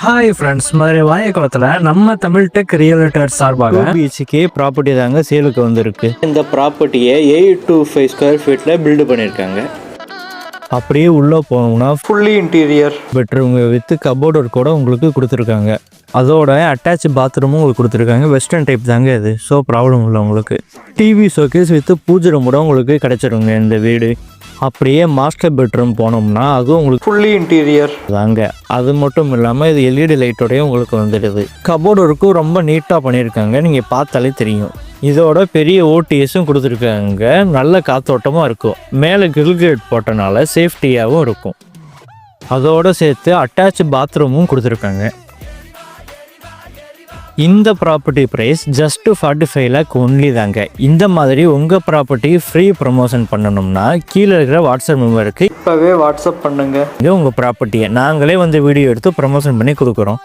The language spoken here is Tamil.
ஹாய் ஃப்ரெண்ட்ஸ், மதுரை வாயக்குளத்தில் நம்ம தமிழ் டெக் ரியல்டர் சார்பாக பிஹெச்கே ப்ராப்பர்ட்டி தாங்க சேலுக்கு வந்திருக்கு. இந்த ப்ராப்பர்ட்டியை 825 ஸ்கொயர் ஃபீட்டில் பில்டு பண்ணியிருக்காங்க. அப்படியே உள்ளே போனோம்னா fully interior bedroom with cupboard கூட உங்களுக்கு கொடுத்துருக்காங்க. அதோட அட்டாச் பாத்ரூமும் உங்களுக்கு கொடுத்துருக்காங்க. வெஸ்டர்ன் டைப் தாங்க இது, ஸோ ப்ராப்ளம் இல்லை. உங்களுக்கு டிவி ஷோகேஸ் வித் பூஜை ரூம் கூட உங்களுக்கு கிடைச்சிருங்க இந்த வீடு. அப்படியே மாஸ்டர் பெட்ரூம் போனோம்னா அதுவும் உங்களுக்கு ஃபுல்லி இன்டீரியர் தாங்க. அது மட்டும் இல்லாமல் இது எல்இடி லைட்டோடய உங்களுக்கு வந்துடுது. கபோர்டு ஒர்க்கும் ரொம்ப நீட்டாக பண்ணியிருக்காங்க, நீங்கள் பார்த்தாலே தெரியும். இதோட பெரிய ஓடிஎஸும் கொடுத்துருக்காங்க. நல்ல காத்தோட்டமாக இருக்கும். மேலே கிரில் கேட் போட்டனால சேஃப்டியாகவும் இருக்கும். அதோடு சேர்த்து அட்டாச் பாத்ரூமும் கொடுத்துருக்காங்க. இந்த property price just 45 lakh only தாங்க. இந்த மாதிரி உங்கள் ப்ராப்பர்ட்டி ஃப்ரீ ப்ரமோஷன் பண்ணணும்னா கீழே இருக்கிற வாட்ஸ்அப் நம்பருக்கு இப்போவே வாட்ஸ்அப் பண்ணுங்கள். உங்கள் ப்ராப்பர்ட்டியை நாங்களே வந்து வீடியோ எடுத்து ப்ரமோஷன் பண்ணி கொடுக்குறோம்.